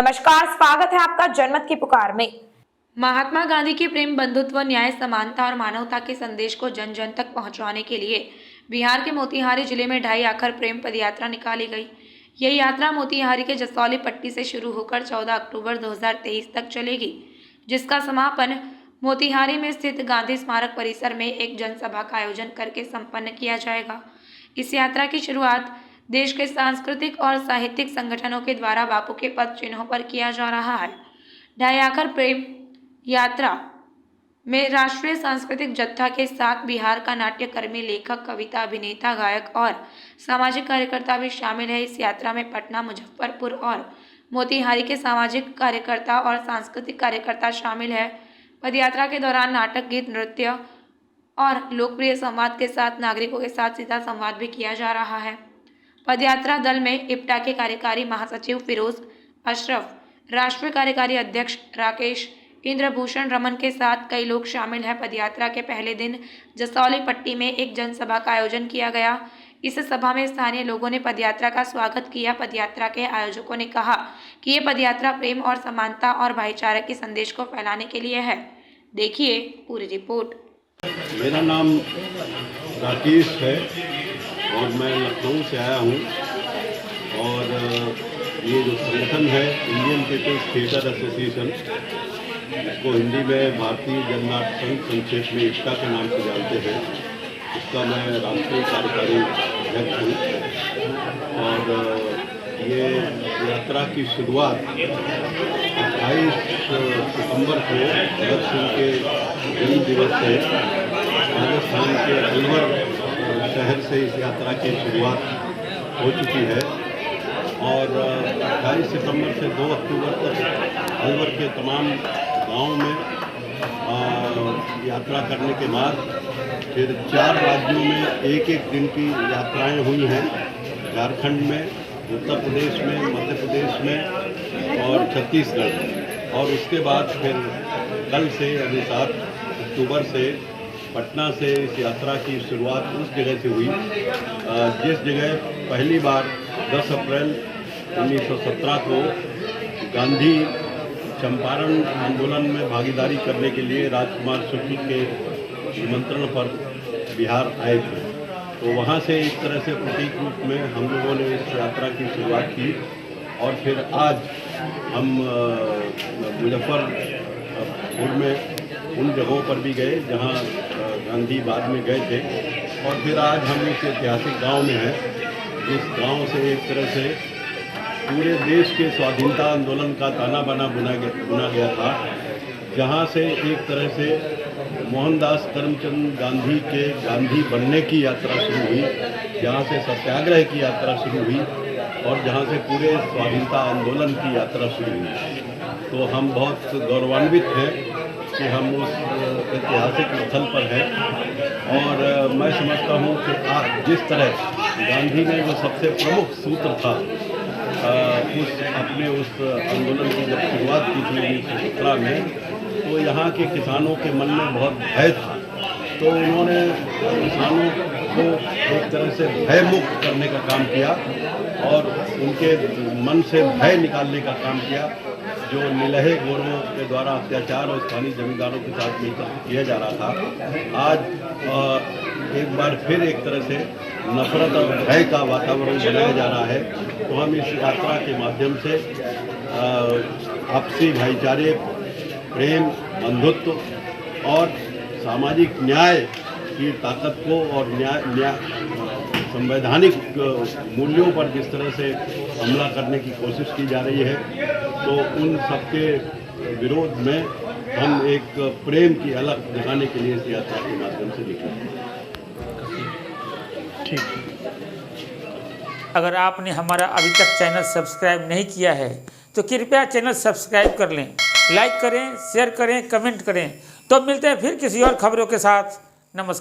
नमस्कार, स्वागत है आपका जनमत की पुकार में। महात्मा गांधी के प्रेम, बंधुत्व, न्याय, समानता और मानवता के संदेश को जन जन तक पहुंचाने के लिए बिहार के मोतिहारी जिले में ढाई आखर प्रेम पदयात्रा निकाली गई। यह यात्रा मोतिहारी के जसौली पट्टी से शुरू होकर 14 अक्टूबर 2023 तक चलेगी, जिसका समापन मोतिहारी में स्थित गांधी स्मारक परिसर में एक जनसभा का आयोजन करके संपन्न किया जाएगा। इस यात्रा की शुरुआत देश के सांस्कृतिक और साहित्यिक संगठनों के द्वारा बापू के पद चिन्हों पर किया जा रहा है। ढाई आखर प्रेम यात्रा में राष्ट्रीय सांस्कृतिक जत्था के साथ बिहार का नाट्यकर्मी, लेखक, कविता, अभिनेता, गायक और सामाजिक कार्यकर्ता भी शामिल है। इस यात्रा में पटना, मुजफ्फरपुर और मोतिहारी के सामाजिक कार्यकर्ता और सांस्कृतिक कार्यकर्ता शामिल है। पदयात्रा के दौरान नाटक, गीत, नृत्य और लोकप्रिय संवाद के साथ नागरिकों के साथ सीधा संवाद भी किया जा रहा है। पदयात्रा दल में इप्टा के कार्यकारी महासचिव फिरोज अशरफ, राष्ट्रीय कार्यकारी अध्यक्ष राकेश इंद्रभूषण रमन के साथ कई लोग शामिल हैं। पदयात्रा के पहले दिन जसौली पट्टी में एक जनसभा का आयोजन किया गया। इस सभा में स्थानीय लोगों ने पदयात्रा का स्वागत किया। पदयात्रा के आयोजकों ने कहा कि ये पदयात्रा प्रेम और समानता और भाईचारे के संदेश को फैलाने के लिए है। देखिए पूरी रिपोर्ट। मेरा नाम राकेश है और मैं लखनऊ से आया हूँ। और ये जो संगठन है इंडियन पीपल्स थिएटर एसोसिएशन, इसको हिंदी में भारतीय जननाट्य संघ संक्षेप में इप्टा के नाम से जानते हैं, इसका मैं राष्ट्रीय कार्यकारी अध्यक्ष हूँ। और ये यात्रा की शुरुआत 28 सितंबर को भगत सिंह के जन्म दिवस से राजस्थान के अलवर शहर से इस यात्रा की शुरुआत हो चुकी है। और 28 सितंबर से 2 अक्टूबर तक अलवर के तमाम गाँव में यात्रा करने के बाद फिर 4 राज्यों में एक दिन की यात्राएं हुई हैं। झारखंड में, उत्तर प्रदेश में, मध्य प्रदेश में और छत्तीसगढ़ में। और उसके बाद फिर कल से यानी 7 अक्टूबर से पटना से इस यात्रा की शुरुआत उस जगह से हुई जिस जगह पहली बार 10 अप्रैल 1917 को गांधी चंपारण आंदोलन में भागीदारी करने के लिए राजकुमार शुक्ल के निमंत्रण पर बिहार आए थे। तो वहाँ से एक तरह से प्रतीक रूप में हम लोगों ने इस यात्रा की शुरुआत की। और फिर आज हम मुजफ्फरपुर में उन जगहों पर भी गए जहाँ गांधी बाद में गए थे। और फिर आज हम इस ऐतिहासिक गांव में हैं, जिस गांव से एक तरह से पूरे देश के स्वाधीनता आंदोलन का ताना बाना बुना गया था, जहाँ से एक तरह से मोहनदास करमचंद गांधी के गांधी बनने की यात्रा शुरू हुई, जहाँ से सत्याग्रह की यात्रा शुरू हुई और जहाँ से पूरे स्वाधीनता आंदोलन की यात्रा शुरू हुई। तो हम बहुत गौरवान्वित हैं कि हम उस ऐतिहासिक स्थल पर हैं। और मैं समझता हूँ कि आज जिस तरह गांधी ने जो सबसे प्रमुख सूत्र था उस आंदोलन की जब शुरुआत की थी 1917 में, तो यहाँ के किसानों के मन में बहुत भय था। तो उन्होंने किसानों को एक तरह से भय मुक्त करने का काम किया और उनके मन से भय निकालने का काम किया, जो निलहे गोरों के द्वारा अत्याचार और स्थानीय जमींदारों के साथ मिलकर किया जा रहा था। आज एक बार फिर एक तरह से नफरत और भय का वातावरण बनाया जा रहा है। तो हम इस यात्रा के माध्यम से आपसी भाईचारे, प्रेम, बंधुत्व और सामाजिक न्याय की ताकत को और न्याय संवैधानिक मूल्यों पर जिस तरह से हमला करने की कोशिश की जा रही है, तो उन सबके विरोध में हम एक प्रेम की अलग दिखाने के लिए इस यात्रा के माध्यम से निकले हैं। ठीक। अगर आपने हमारा अभी तक चैनल सब्सक्राइब नहीं किया है तो कृपया चैनल सब्सक्राइब कर लें, लाइक करें, शेयर करें, कमेंट करें। तो मिलते हैं फिर किसी और खबरों के साथ। नमस्कार।